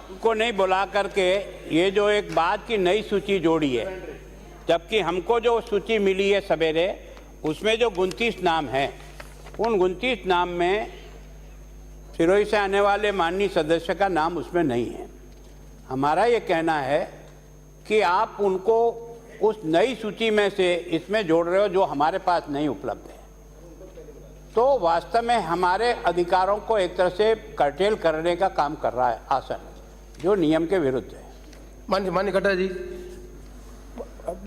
उनको नहीं बुला करके ये जो एक बात की नई सूची जोड़ी है, जबकि हमको जो सूची मिली है सवेरे, उसमें जो 29 नाम हैं, उन 29 नाम में सिरोही से आने वाले माननीय सदस्य का नाम उसमें नहीं है। हमारा ये कहना है कि आप उनको उस नई सूची में से इसमें जोड़ रहे हो जो हमारे पास नहीं उपलब्ध है, तो वास्तव में हमारे अधिकारों को एक तरह से कर्टेल करने का काम कर रहा है आसन, जो नियम के विरुद्ध है। माननीय खट्टर जी,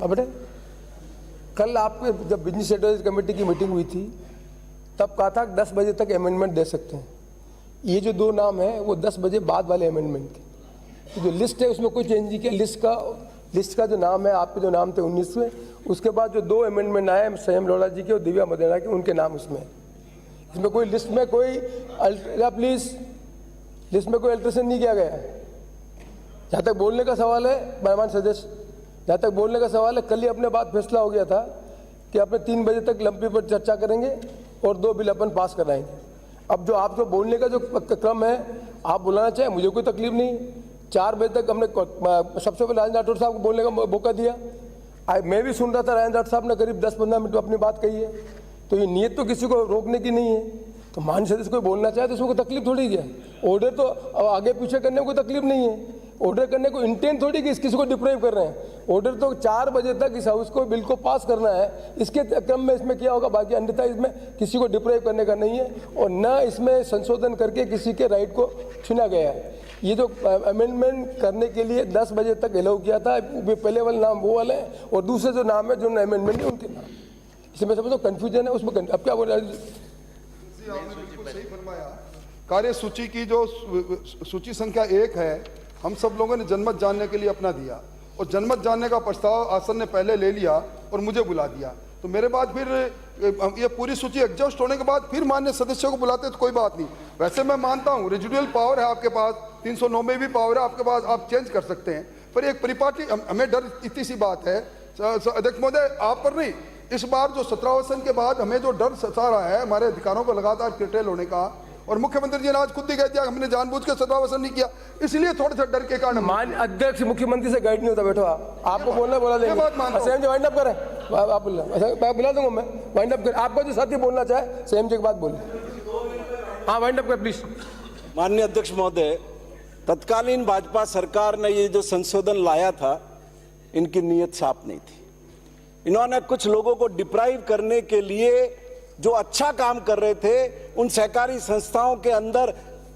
बेटे कल आपके जब बिजनेस एडवाइजरी कमेटी की मीटिंग हुई थी, तब कहा था 10 बजे तक अमेंडमेंट दे सकते हैं। ये जो 2 नाम है वो 10 बजे बाद वाले अमेंडमेंट के, जो लिस्ट है उसमें कोई चेंज नहीं किया। लिस्ट का जो नाम है, आपके जो नाम थे 19वें, उसके बाद जो 2 अमेंडमेंट आए संयम लोढ़ा जी के और दिव्या मदेना के, उनके नाम उसमें, इसमें कोई लिस्ट में कोई प्लीज लिस्ट में कोई अल्ट्रेशन नहीं किया गया। जहाँ तक बोलने का सवाल है मेहमान सदस्य, जहाँ तक बोलने का सवाल है, कल ही अपने बात फैसला हो गया था कि अपने 3 बजे तक लंपी पर चर्चा करेंगे और 2 बिल अपन पास कराएंगे। अब जो आप जो बोलने का जो क्रम है, आप बुलाना चाहे, मुझे कोई तकलीफ नहीं। 4 बजे तक हमने सबसे पहले राजेंद्र राठौर साहब को बोलने का मौका दिया। मैं भी सुन रहा था, राजेंद्र राठौर साहब ने करीब 10-15 मिनट अपनी बात कही है, तो ये नियत तो किसी को रोकने की नहीं है। तो माननीय सदस्य कोई बोलना चाहे तो उसमें कोई तकलीफ थोड़ी है। ऑर्डर तो आगे पीछे करने में कोई तकलीफ नहीं है। ऑर्डर करने को इंटेंट थोड़ी कि किसी को डिप्राइव कर रहे हैं। ऑर्डर तो 4 बजे तक इस हाउस को बिल को पास करना है, इसके क्रम में इसमें किया होगा। बाकी अन्यथा इसमें किसी को डिप्राइव करने का नहीं है और न इसमें संशोधन करके किसी के राइट को छीना गया है। ये जो अमेंडमेंट करने के लिए 10 बजे तक अलाउ किया था, पहले वाले नाम वो वाले हैं और दूसरे जो नाम है जो अमेंडमेंट है उनके नाम, इसमें समझो कन्फ्यूजन है उसमें। अब क्या बोल रहे हैं? आपने बिल्कुल सही फरमाया। कार्य सूची की जो सूची संख्या 1 है, हम सब लोगों ने जनमत जानने के लिए अपना दिया और जनमत जानने का प्रस्ताव आसन ने पहले ले लिया और मुझे बुला दिया। तो मेरे बाद फिर ये पूरी सूची एग्जॉस्ट होने के बाद फिर मान्य सदस्यों को बुलाते तो कोई बात नहीं। वैसे मैं मानता हूँ रेजिडुअल पावर है आपके पास, 309 में भी पावर है आपके पास, आप चेंज कर सकते हैं, पर एक परिपाटी हमें डर इतनी सी बात है अध्यक्ष महोदय, आप पर नहीं, इस बार जो 17 वर्षन के बाद हमें जो डर सता रहा है हमारे अधिकारों को लगातार कर्टेल होने का, और मुख्यमंत्री जी ने आज खुद ही कह दिया हमने जानबूझ के 17 वर्षन नहीं किया, इसलिए थोड़े से डर के कारण माननीय अध्यक्ष मुख्यमंत्री से गाइड नहीं होता, बैठो आपको बोलना बोला देंगे। बात मानता हूं। सेम जी वाइंड अप करें, आप बोलना, मैं बुला दूंगा, मैं वाइंड अप कर, आपको जो साथी बोलना चाहे सेम जी की बात बोले। हाँ वाइंड अप कर प्लीज। माननीय अध्यक्ष महोदय, तत्कालीन भाजपा सरकार ने ये जो संशोधन लाया था, इनकी नीयत साफ नहीं थी। इन्होंने कुछ लोगों को डिप्राइव करने के लिए जो अच्छा काम कर रहे थे, उन सहकारी संस्थाओं के अंदर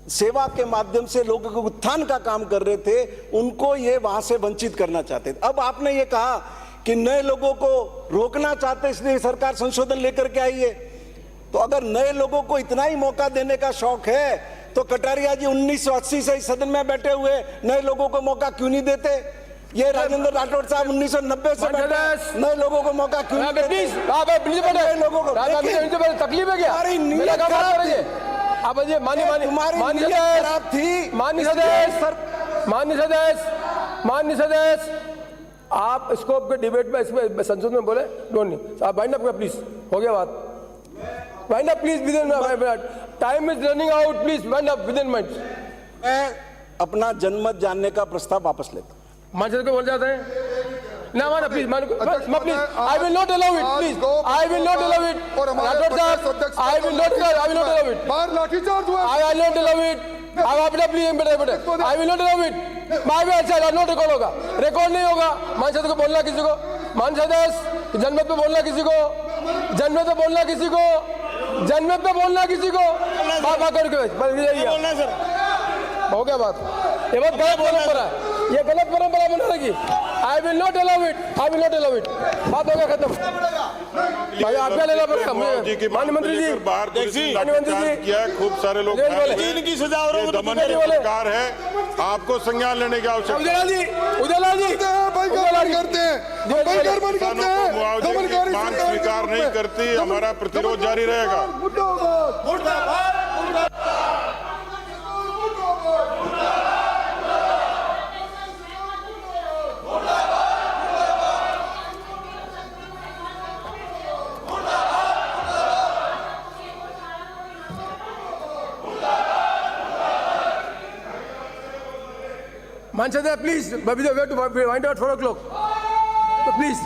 सेवा के माध्यम से लोगों के उत्थान का काम कर रहे थे, उनको ये वहां से वंचित करना चाहते थे। अब आपने ये कहा कि नए लोगों को रोकना चाहते, इसलिए सरकार संशोधन लेकर के आई है। तो अगर नए लोगों को इतना ही मौका देने का शौक है, तो कटारिया जी 1980 से इस सदन में बैठे हुए नए लोगों को मौका क्यों नहीं देते? ये राजेंद्र राठौड़ साहब 1990 से बैठे, नए लोगों को मौका क्यों नहीं देते? नए लोगों को तकलीफ है क्या? मेरा काम खराब करेंगे आप? ये मान्य सदस्य, आप स्कोप के डिबेट में इसमें संसद में बोले डोंट नहीं, आप वाइंड अप कर प्लीज, हो गया बात, wind up please, within minute, time is running out, please wind up within minute. मैं अपना जनमत जानने का प्रस्ताव वापस लेता हूं। मानसिक को बोल जाते हैं ना, माना please, please, I will not allow it, please, I will not allow it, Rathore साहब, I will not allow it, बाहर लाठीचार्ज हुआ, I will not allow it, आप अपने प्लीज बेटे, I will not allow it, मैं भी अच्छा नोट रिकॉर्ड होगा, रिकॉर्ड नहीं होगा। मानसिक को बोलना किसी को, मानसिक जनमत पे बोलना किसी को, जनमत पे बोलना किसी को, जनमत पे बोलना किसी को, बाबा करके बोलना सर, हो गया बात। ये बहुत गलत परंपरा है, ये गलत परंपरा बना रही। आई will not allow it, I will not allow it, बात हो गया खत्म। भाई आप क्या लेना पड़ेगा? माननीय मंत्री जी, लाठीचार्ज किया है, खूब सारे लोग इनकी सजा हो रही दमन की सरकार है, आपको संज्ञान लेने की आवश्यकता उजाला जी करते हैं, मान स्वीकार नहीं करती, हमारा प्रतिरोध जारी रहेगा। मानसिक please, wind out 4 o'clock, please.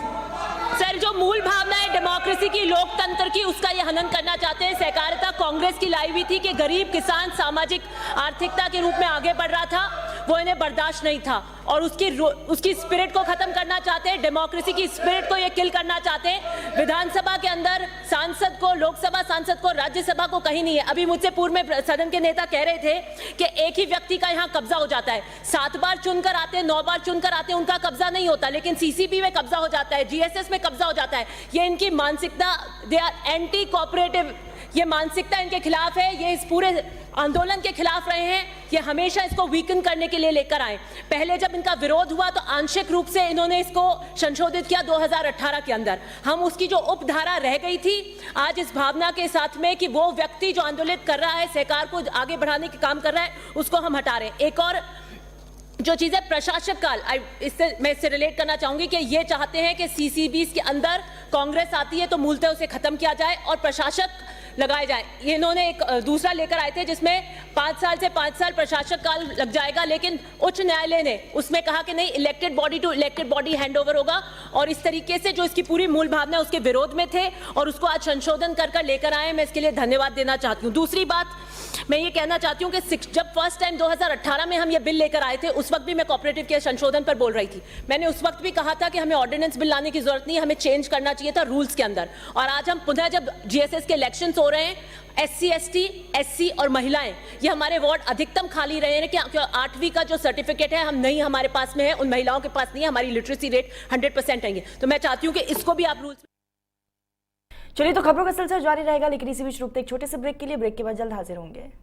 Sir, जो मूल भावना है डेमोक्रेसी की, लोकतंत्र की, उसका ये हनन करना चाहते हैं। सहकारिता कांग्रेस की लाई हुई थी कि गरीब किसान सामाजिक आर्थिकता के रूप में आगे बढ़ रहा था, वो इन्हें बर्दाश्त नहीं था और उसकी स्पिरिट को खत्म करना चाहते हैं, डेमोक्रेसी की स्पिरिट को ये किल करना चाहते हैं। विधानसभा के अंदर सांसद को, लोकसभा सांसद को, राज्यसभा को कहीं नहीं है। अभी मुझसे पूर्व में सदन के नेता कह रहे थे कि एक ही व्यक्ति का यहाँ कब्जा हो जाता है, 7 बार चुनकर आते हैं, 9 बार चुनकर आते हैं, उनका कब्जा नहीं होता, लेकिन सीसीबी में कब्जा हो जाता है, जीएसएस में कब्जा हो जाता है। ये इनकी मानसिकता, दे आर एंटी कोऑपरेटिव, ये मानसिकता इनके खिलाफ है। ये इस पूरे आंदोलन के खिलाफ रहे हैं, ये हमेशा इसको वीकन करने के लिए लेकर आए। पहले जब इनका विरोध हुआ तो आंशिक रूप से इन्होंने इसको संशोधित किया 2018 के अंदर। हम उसकी जो उपधारा रह गई थी, आज इस भावना के साथ में कि वो व्यक्ति जो आंदोलित कर रहा है, सरकार को आगे बढ़ाने के काम कर रहा है, उसको हम हटा रहे हैं। एक और जो चीज़ है प्रशासक काल, मैं इससे रिलेट करना चाहूंगी कि ये चाहते हैं कि सीसीबीज के अंदर कांग्रेस आती है तो मूलतः उसे खत्म किया जाए और प्रशासक लगाए जाए। ये इन्होंने एक दूसरा लेकर आए थे जिसमें 5 साल से 5 साल प्रशासक काल लग जाएगा, लेकिन उच्च न्यायालय ने उसमें कहा कि नहीं, elected body to elected body handover होगा। और इस तरीके से जो इसकी पूरी मूल भावना उसके विरोध में थे और उसको आज संशोधन कर लेकर आए, मैं इसके लिए धन्यवाद देना चाहती हूँ। दूसरी बात मैं ये कहना चाहती हूँ कि जब फर्स्ट टाइम 2018 में हम ये बिल लेकर आए थे, उस वक्त भी मैं कोऑपरेटिव के संशोधन पर बोल रही थी। मैंने उस वक्त भी कहा था कि हमें ऑर्डिनेंस बिल लाने की जरूरत नहीं, हमें चेंज करना चाहिए था रूल्स के अंदर। और आज हम पुनः जब जीएसएस के इलेक्शंस हो रहे हैं, SC, ST, SC और महिलाएं, ये हमारे वार्ड अधिकतम खाली रहे हैं कि 8वीं का जो सर्टिफिकेट है हम नहीं, हमारे पास में है, उन महिलाओं के पास नहीं है। हमारी लिटरेसी रेट 100% है। तो मैं चाहती हूँ कि इसको भी आप रूल्स। चलिए, तो खबरों का सिलसिला जारी रहेगा, लेकिन इसी बीच रुकते एक छोटे से ब्रेक के लिए। ब्रेक के बाद जल्द हाजिर होंगे।